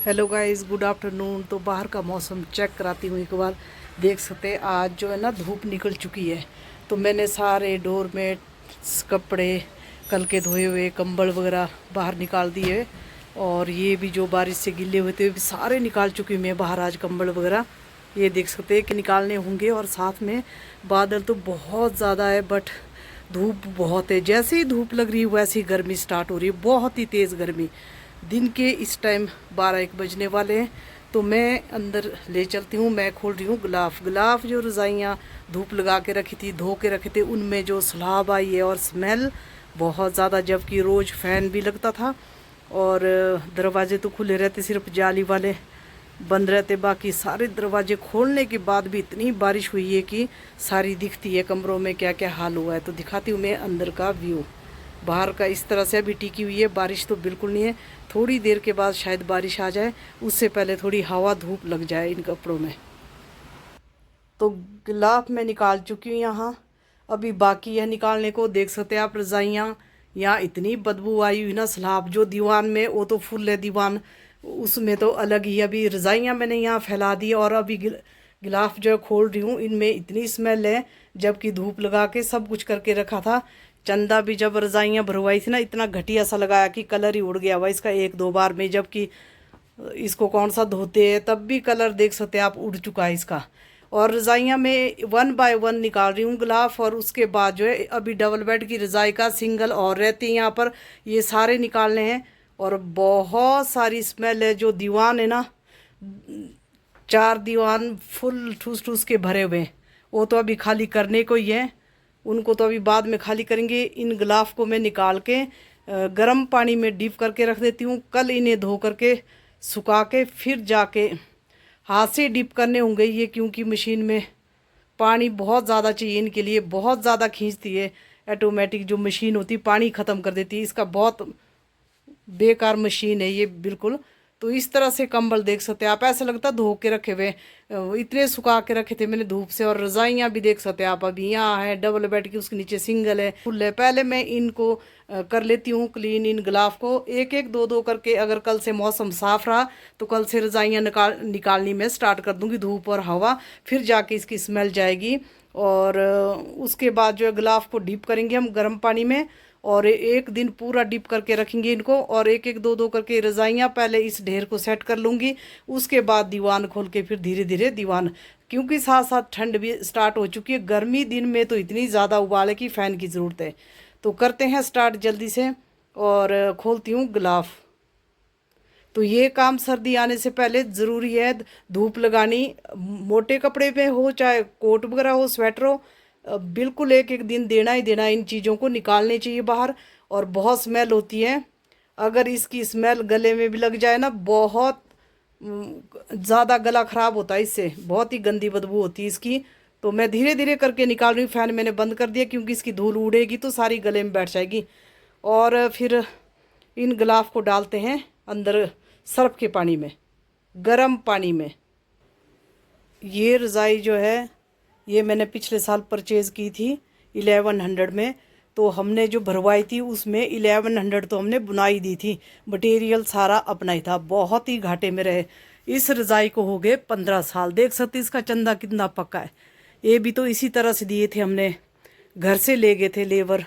Hello guys, good afternoon. तो बाहर का मौसम चेक कराती हूँ एक बार। देख सकते हैं आज जो है ना धूप निकल चुकी है। तो मैंने सारे डोरमेट्स, कपड़े, कल के धोए हुए कंबल वगैरह बाहर निकाल दिए। और ये भी जो बारिश से गिले हुए थे भी सारे निकाल चुकी हूँ मैं बाहर आज कंबल वगैरह। ये देख सकते हैं कि निकालने होंगे। और साथ में बादल तो बहुत ज़्यादा है, बट धूप बहुत है। जैसे ही धूप लग रही है वैसे ही गर्मी स्टार्ट हो रही है, बहुत ही तेज़ गर्मी। दिन के इस टाइम 12-1 बजने वाले हैं। तो मैं अंदर ले चलती हूँ। मैं खोल रही हूँ गिलाफ जो रज़ाइयाँ धूप लगा के रखी थी, धो के रखे थे, उनमें जो सलाब आई है और स्मेल बहुत ज़्यादा, जबकि रोज़ फ़ैन भी लगता था और दरवाजे तो खुले रहते, सिर्फ जाली वाले बंद रहते। बाकी सारे दरवाजे खोलने के बाद भी इतनी बारिश हुई है कि सारी दिखती है कमरों में क्या क्या हाल हुआ है। तो दिखाती हूँ मैं अंदर का व्यू। बाहर का इस तरह से अभी टिकी हुई है, बारिश तो बिल्कुल नहीं है। थोड़ी देर के बाद शायद बारिश आ जाए, उससे पहले थोड़ी हवा धूप लग जाए इन कपड़ों में। तो गिलाफ मैं निकाल चुकी हूँ यहाँ। अभी बाकी है निकालने को। देख सकते हैं आप रज़ाइयाँ, यहाँ इतनी बदबू आई हुई ना। सलाब जो दीवान में वो तो फुल है दीवान, उसमें तो अलग ही। अभी रज़ाइयाँ मैंने यहाँ फैला दी और अभी गिलाफ जो खोल रही हूँ, इनमें इतनी स्मेल है, जबकि धूप लगा के सब कुछ करके रखा था। चंदा भी जब रज़ाइयाँ भरवाई थी ना, इतना घटिया सा लगाया कि कलर ही उड़ गया हुआ इसका 1-2 बार में। जबकि इसको कौन सा धोते हैं तब भी कलर देख सकते हैं आप उड़ चुका है इसका। और रज़ाइयाँ मैं 1 बाय 1 निकाल रही हूँ गिलाफ। और उसके बाद जो है अभी डबल बेड की रज़ाई का सिंगल और रहती है यहाँ पर, ये सारे निकालने हैं। और बहुत सारी स्मेल है। जो दीवान है ना, 4 दीवान फुल ठूस ठूस के भरे हुए हैं, वो तो अभी खाली करने को ही है। उनको तो अभी बाद में खाली करेंगे। इन गिलाफ को मैं निकाल के गर्म पानी में डीप करके रख देती हूँ। कल इन्हें धो करके सुखा के फिर जाके हाथ से डिप करने होंगे ये, क्योंकि मशीन में पानी बहुत ज़्यादा चाहिए इनके लिए, बहुत ज़्यादा खींचती है। ऑटोमेटिक जो मशीन होती है पानी ख़त्म कर देती है। इसका बहुत बेकार मशीन है ये बिल्कुल। तो इस तरह से कंबल देख सकते हैं आप, ऐसा लगता है धो के रखे हुए। इतने सुखा के रखे थे मैंने धूप से। और रज़ाइयाँ भी देख सकते हैं आप, अभी यहाँ है डबल बेड की, उसके नीचे सिंगल है, फुल है। पहले मैं इनको कर लेती हूँ क्लीन, इन गिलाफ को एक एक दो दो करके। अगर कल से मौसम साफ रहा तो कल से रज़ाइयाँ निकालनी मैं स्टार्ट कर दूँगी, धूप और हवा, फिर जाके इसकी स्मेल जाएगी। और उसके बाद जो है गिलाफ को डीप करेंगे हम गर्म पानी में, और एक दिन पूरा डिप करके रखेंगे इनको। और एक एक दो दो करके रज़ाइयाँ पहले इस ढेर को सेट कर लूँगी, उसके बाद दीवान खोल के फिर धीरे धीरे दीवान। क्योंकि साथ साथ ठंड भी स्टार्ट हो चुकी है। गर्मी दिन में तो इतनी ज़्यादा उबाल है कि फ़ैन की ज़रूरत है। तो करते हैं स्टार्ट जल्दी से। और खोलती हूँ गिलाफ। तो ये काम सर्दी आने से पहले ज़रूरी है, धूप लगानी। मोटे कपड़े पे हो चाहे कोट वगैरह हो, स्वेटर हो, बिल्कुल एक एक दिन देना ही देना। इन चीज़ों को निकालने चाहिए बाहर। और बहुत स्मेल होती है, अगर इसकी स्मेल गले में भी लग जाए ना, बहुत ज़्यादा गला ख़राब होता है इससे, बहुत ही गंदी बदबू होती है इसकी। तो मैं धीरे धीरे करके निकाल रही हूँ। फ़ैन मैंने बंद कर दिया क्योंकि इसकी धूल उड़ेगी तो सारी गले में बैठ जाएगी। और फिर इन गिलाफ को डालते हैं अंदर सर्फ के पानी में, गर्म पानी में। ये रज़ाई जो है ये मैंने पिछले साल परचेज़ की थी 1100 में। तो हमने जो भरवाई थी उसमें 1100 तो हमने बुनाई दी थी, मटेरियल सारा अपना ही था। बहुत ही घाटे में रहे। इस रज़ाई को हो गए 15 साल। देख सकते इसका चंदा कितना पक्का है। ये भी तो इसी तरह से दिए थे हमने, घर से ले गए थे लेबर,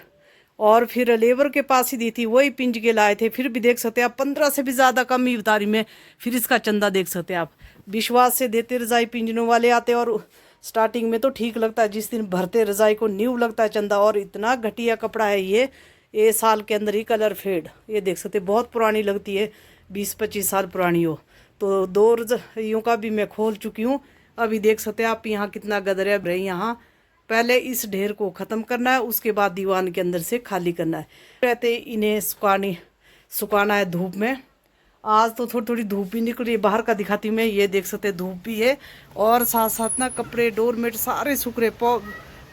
और फिर लेबर के पास ही दी थी, वही पिंज के लाए थे। फिर भी देख सकते हैं आप 15 से भी ज़्यादा कम ही उतारी में। फिर इसका चंदा देख सकते हैं आप। विश्वास से देते रज़ाई, पिंजनों वाले आते। और स्टार्टिंग में तो ठीक लगता है, जिस दिन भरते रज़ाई को न्यू लगता है चंदा। और इतना घटिया कपड़ा है ये साल के अंदर ही कलर फेड। ये देख सकते बहुत पुरानी लगती है, 20-25 साल पुरानी हो। तो 2 रज़ाइयों का भी मैं खोल चुकी हूँ। अभी देख सकते हैं आप यहाँ कितना गदर है रही। यहाँ पहले इस ढेर को ख़त्म करना है, उसके बाद दीवान के अंदर से खाली करना है। रहते इन्हें सुखाना है धूप में। आज तो थोड़ी थोड़ी धूप भी निकल रही है, बाहर का दिखाती हूँ मैं। ये देख सकते हैं धूप भी है, और साथ साथ ना कपड़े डोरमेट सारे सूख रहे।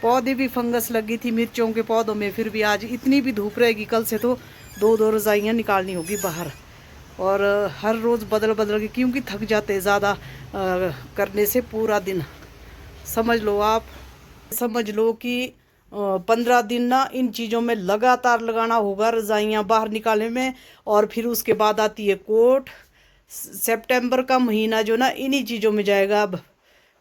पौधे भी फंगस लगी थी मिर्चों के पौधों में। फिर भी आज इतनी भी धूप रहेगी, कल से तो 2-2 रज़ाइयाँ निकालनी होगी बाहर। और हर रोज़ बदल बदल के, क्योंकि थक जाते ज़्यादा करने से पूरा दिन। समझ लो आप, समझ लो कि 15 दिन ना इन चीज़ों में लगातार लगाना होगा, रज़ाइयाँ बाहर निकालने में। और फिर उसके बाद आती है कोट, सितंबर का महीना जो ना इन्हीं चीज़ों में जाएगा। अब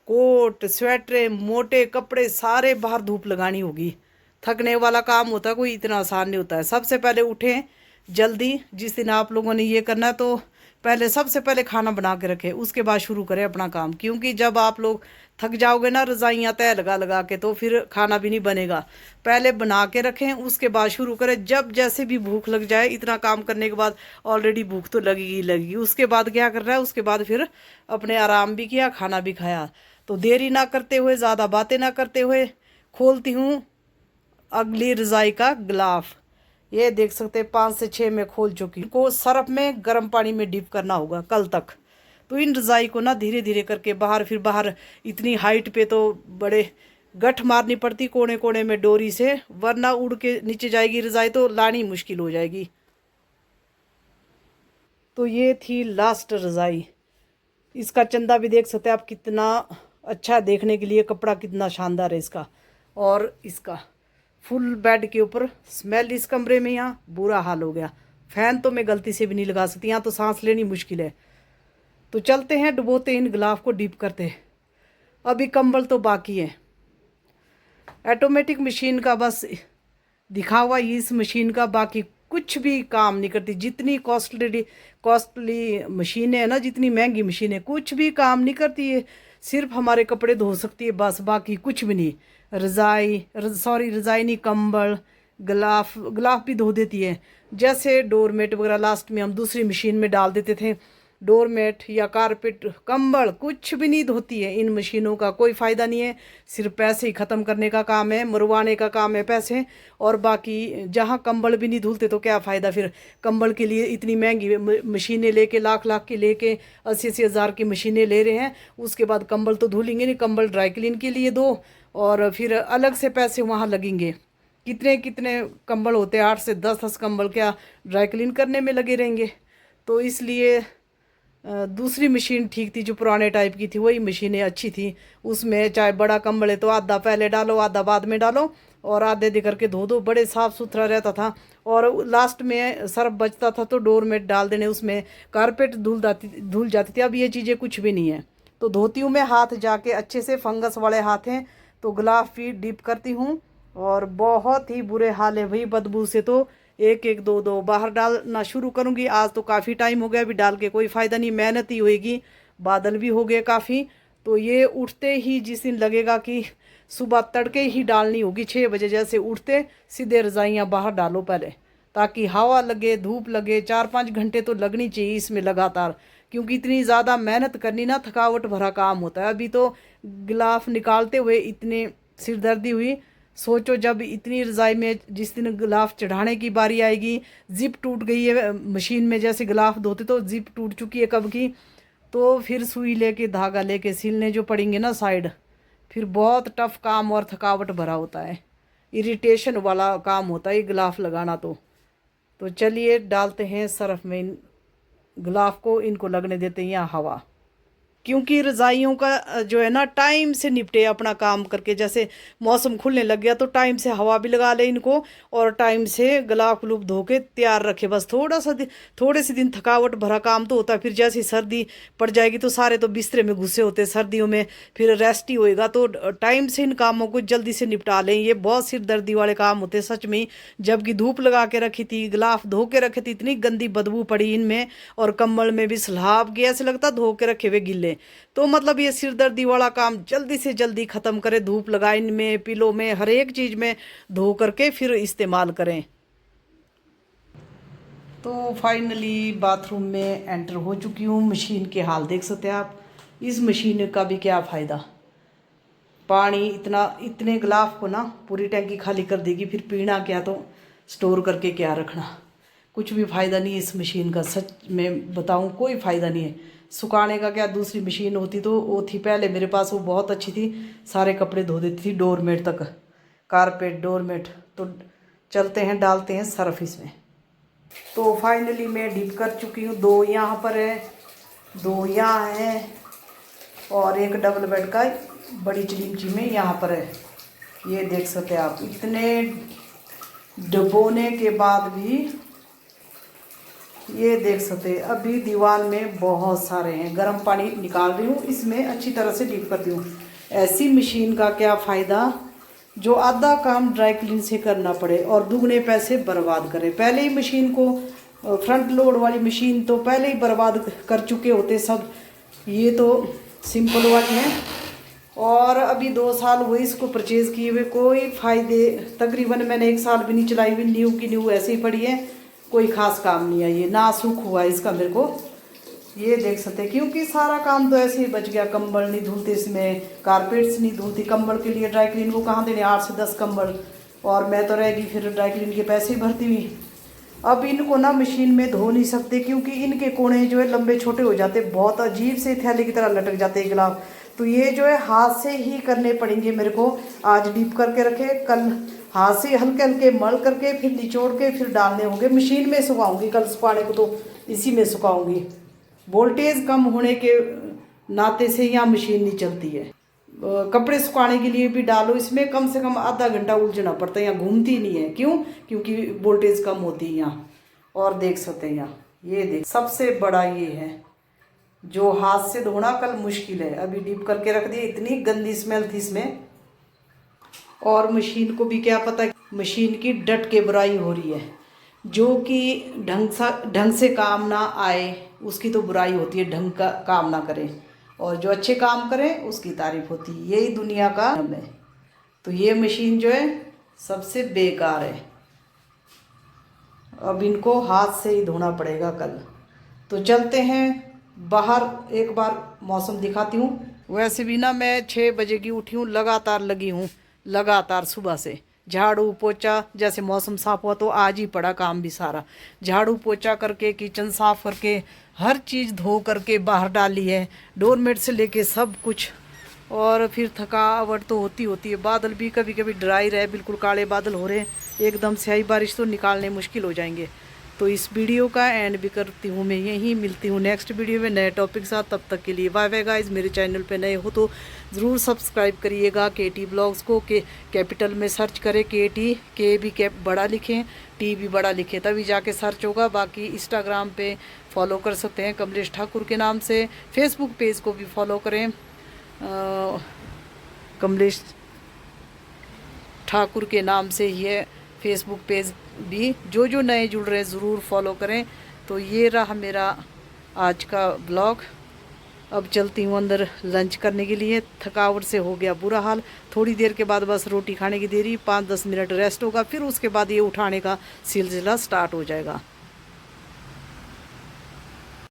कोट स्वेटर मोटे कपड़े सारे बाहर धूप लगानी होगी। थकने वाला काम होता है, कोई इतना आसान नहीं होता है। सबसे पहले उठें जल्दी, जिस दिन आप लोगों ने ये करना है तो पहले सबसे पहले खाना बना के रखें, उसके बाद शुरू करें अपना काम। क्योंकि जब आप लोग थक जाओगे ना रजाइयाँ तय लगा लगा के, तो फिर खाना भी नहीं बनेगा। पहले बना के रखें, उसके बाद शुरू करें। जब जैसे भी भूख लग जाए, इतना काम करने के बाद ऑलरेडी भूख तो लगेगी लगेगी। उसके बाद क्या कर रहा है, उसके बाद फिर अपने आराम भी किया, खाना भी खाया। तो देरी ना करते हुए, ज़्यादा बातें ना करते हुए खोलती हूँ अगली रज़ाई का गिलाफ। ये देख सकते हैं 5 से 6 में खोल चुकी हूँ। को सर्फ में गर्म पानी में डिप करना होगा कल तक। तो इन रज़ाई को ना धीरे धीरे करके बाहर, फिर बाहर इतनी हाइट पे तो बड़े गठ मारनी पड़ती कोने कोने में डोरी से, वरना उड़ के नीचे जाएगी रज़ाई तो लानी मुश्किल हो जाएगी। तो ये थी लास्ट रज़ाई। इसका चंदा भी देख सकते हैं आप, कितना अच्छा देखने के लिए, कपड़ा कितना शानदार है इसका। और इसका फुल बेड के ऊपर स्मेल इस कमरे में, यहाँ बुरा हाल हो गया। फैन तो मैं गलती से भी नहीं लगा सकती, यहाँ तो सांस लेनी मुश्किल है। तो चलते हैं, डुबोते इन गिलाफ को डीप करते हैं। अभी कंबल तो बाकी है। ऑटोमेटिक मशीन का बस दिखावा इस मशीन का, बाकी कुछ भी काम नहीं करती। जितनी कॉस्टली मशीनें है ना, जितनी महंगी मशीनें, कुछ भी काम नहीं करती है। सिर्फ हमारे कपड़े धो सकती है बस, बाकी कुछ भी नहीं। रज़ाई नहीं, कंबल गिलाफ भी धो देती है। जैसे डोरमेट वगैरह लास्ट में हम दूसरी मशीन में डाल देते थे, डोरमेट या कारपेट कंबल कुछ भी नहीं धोती है। इन मशीनों का कोई फ़ायदा नहीं है, सिर्फ पैसे ही ख़त्म करने का काम है, मरवाने का काम है पैसे। और बाकी जहाँ कंबल भी नहीं धुलते तो क्या फ़ायदा फिर। कंबल के लिए इतनी महंगी मशीनें लेके, लाख लाख की लेके 80-80 हज़ार की मशीनें ले रहे हैं। उसके बाद कंबल तो धुलेंगे नहीं, कंबल ड्राई क्लीन के लिए दो और फिर अलग से पैसे वहाँ लगेंगे। कितने कितने कंबल होते हैं, 8 से 10 कंबल क्या ड्राई क्लीन करने में लगे रहेंगे। तो इसलिए दूसरी मशीन ठीक थी, जो पुराने टाइप की थी, वही मशीनें अच्छी थी। उसमें चाहे बड़ा कंबल है तो आधा पहले डालो, आधा बाद में डालो और आधे दे करके धो दो, बड़े साफ़ सुथरा रहता था। और लास्ट में सर्फ बचता था तो डोरमेट डाल देने, उसमें कारपेट धुल जाती थी। अब ये चीज़ें कुछ भी नहीं है। तो धोती हूँ मैं हाथ जाके अच्छे से, फंगस वाले हाथ हैं तो गिलाफ भी डिप करती हूँ। और बहुत ही बुरे हाल है भाई, बदबू से तो एक एक दो दो बाहर डालना शुरू करूँगी। आज तो काफ़ी टाइम हो गया, अभी डाल के कोई फ़ायदा नहीं, मेहनत ही होएगी। बादल भी हो गए काफ़ी। तो ये उठते ही जिस दिन लगेगा कि सुबह तड़के ही डालनी होगी, 6 बजे जैसे उठते सीधे रज़ाइयाँ बाहर डालो पहले, ताकि हवा लगे, धूप लगे। 4-5 घंटे तो लगनी चाहिए इसमें लगातार, क्योंकि इतनी ज़्यादा मेहनत करनी ना, थकावट भरा काम होता है। अभी तो गिलाफ निकालते हुए इतने सिरदर्दी हुई। सोचो जब इतनी रज़ाई में जिस दिन गिलाफ चढ़ाने की बारी आएगी, जिप टूट गई है मशीन में, जैसे गिलाफ धोते तो जिप टूट चुकी है कब की। तो फिर सुई लेके धागा लेके सिलने जो पड़ेंगे ना साइड, फिर बहुत टफ काम और थकावट भरा होता है, इरिटेशन वाला काम होता है ये गिलाफ लगाना। तो चलिए डालते हैं सर्फ में इन गिलाफ को, इनको लगने देते हैं यहाँ हवा। क्योंकि रज़ाइयों का जो है ना, टाइम से निपटे अपना काम करके। जैसे मौसम खुलने लग गया तो टाइम से हवा भी लगा ले इनको, और टाइम से गिलाफ गुलूफ धो के तैयार रखे। बस थोड़े से दिन थकावट भरा काम तो होता है। फिर जैसे सर्दी पड़ जाएगी तो सारे तो बिस्तरे में घुसे होते हैं सर्दियों में, फिर रेस्ट ही होएगा। तो टाइम से इन कामों को जल्दी से निपटा लें, ये बहुत सिरदर्दी वाले काम होते हैं सच में। जबकि धूप लगा के रखी थी, गिलाफ धो के रखे थे, इतनी गंदी बदबू पड़ी इनमें, और कंबल में भी सलाब गया, ऐसे लगता धो के रखे हुए गिले। तो मतलब ये सिरदर्दी वाला काम जल्दी से जल्दी ख़त्म करें। धूप लगाए इनमें, पिलो में, हर एक चीज़ में धो करके फिर इस्तेमाल करें। तो फाइनली बाथरूम में एंटर हो चुकी हूँ। मशीन के हाल देख सकते हैं आप। इस मशीन का भी क्या फ़ायदा, पानी इतने गिलाफ को ना पूरी टैंकी खाली कर देगी, फिर पीना क्या तो स्टोर करके क्या रखना। कुछ भी फ़ायदा नहीं है इस मशीन का, सच में बताऊँ कोई फ़ायदा नहीं है। सुखाने का क्या, दूसरी मशीन होती तो वो थी पहले मेरे पास, वो बहुत अच्छी थी, सारे कपड़े धो देती थी, डोरमेट तक, कारपेट डोरमेट। तो चलते हैं डालते हैं सर्फ इसमें। तो फाइनली मैं डिप कर चुकी हूँ। 2 यहाँ पर है, 2 यहाँ है, और एक डबल बेड का बड़ी चिमची में यहाँ पर है। ये देख सकते हैं आप। इतने डुबोने के बाद भी ये देख सकते हैं अभी दीवार में बहुत सारे हैं। गर्म पानी निकाल रही हूँ, इसमें अच्छी तरह से डीप करती हूँ। ऐसी मशीन का क्या फ़ायदा जो आधा काम ड्राई क्लीन से करना पड़े और दुगने पैसे बर्बाद करे। पहले ही मशीन को फ्रंट लोड वाली मशीन तो पहले ही बर्बाद कर चुके होते सब। ये तो सिंपल वाली है और अभी 2 साल हुए इसको परचेज़ किए हुए, कोई फ़ायदे, तकरीबन मैंने 1 साल भी नहीं चलाई हुई, न्यू की न्यू ऐसे ही पड़ी है, कोई ख़ास काम नहीं है। ये ना सुख हुआ इसका मेरे को। ये देख सकते हैं क्योंकि सारा काम तो ऐसे ही बच गया। कंबल नहीं धुलते इसमें, कारपेट्स नहीं धुलती, कंबल के लिए ड्राई क्लीन को कहाँ देने 8 से 10 कंबल, और मैं तो रहेगी फिर ड्राई क्लीन के पैसे ही भरती हुई। अब इनको ना मशीन में धो नहीं सकते क्योंकि इनके कोने जो है लंबे छोटे हो जाते, बहुत अजीब से थैले की तरह लटक जाते हैं गिलाफ। तो ये जो है हाथ से ही करने पड़ेंगे मेरे को। आज डीप करके रखे, कल हाथ से हल्के हल्के मल करके फिर निचोड़ के फिर डालने होंगे। मशीन में सुखाऊंगी, कल सुखाने को तो इसी में सुखाऊंगी। वोल्टेज कम होने के नाते से यहाँ मशीन नहीं चलती है। कपड़े सुखाने के लिए भी डालो इसमें, कम से कम आधा घंटा उलझना पड़ता है, यहाँ घूमती नहीं है। क्यों? क्योंकि वोल्टेज कम होती है यहाँ। और देख सकते हैं यहाँ, ये देख सबसे बड़ा ये है जो हाथ से धोना कल मुश्किल है। अभी डीप करके रख दिया, इतनी गंदी स्मेल थी इसमें। और मशीन को भी क्या पता, मशीन की डट के बुराई हो रही है। जो कि ढंग से काम ना आए उसकी तो बुराई होती है, ढंग का काम ना करे। और जो अच्छे काम करें उसकी तारीफ होती है। यही दुनिया का नियम है। तो ये मशीन जो है सबसे बेकार है। अब इनको हाथ से ही धोना पड़ेगा कल। तो चलते हैं बाहर, एक बार मौसम दिखाती हूँ। वैसे भी ना मैं 6 बजे की उठी हूँ, लगातार लगी हूँ, लगातार सुबह से झाड़ू पोछा। जैसे मौसम साफ हुआ तो आज ही पड़ा काम भी सारा, झाड़ू पोछा करके किचन साफ करके हर चीज़ धो करके बाहर डाली है, डोरमेट से लेके सब कुछ। और फिर थकावट तो होती है। बादल भी कभी कभी ड्राई रहे, बिल्कुल काले बादल हो रहे हैं, एकदम से आई बारिश तो निकालने मुश्किल हो जाएंगे। तो इस वीडियो का एंड भी करती हूँ मैं यहीं। मिलती हूँ नेक्स्ट वीडियो में नए टॉपिक के साथ। तब तक के लिए बाय बाय गाइस। मेरे चैनल पे नए हो तो ज़रूर सब्सक्राइब करिएगा। केटी ब्लॉग्स को के कैपिटल में सर्च करें, केटी, के भी कैप बड़ा लिखें, टी भी बड़ा लिखें, तभी जाके सर्च होगा। बाकी इंस्टाग्राम पे फॉलो कर सकते हैं कमलेश ठाकुर के नाम से। फेसबुक पेज को भी फॉलो करें, कमलेश ठाकुर के नाम से ही है फेसबुक पेज भी। जो नए जुड़ रहे हैं ज़रूर फॉलो करें। तो ये रहा मेरा आज का ब्लॉग। अब चलती हूँ अंदर लंच करने के लिए, थकावट से हो गया बुरा हाल। थोड़ी देर के बाद बस रोटी खाने की देरी, 5-10 मिनट रेस्ट होगा, फिर उसके बाद ये उठाने का सिलसिला स्टार्ट हो जाएगा।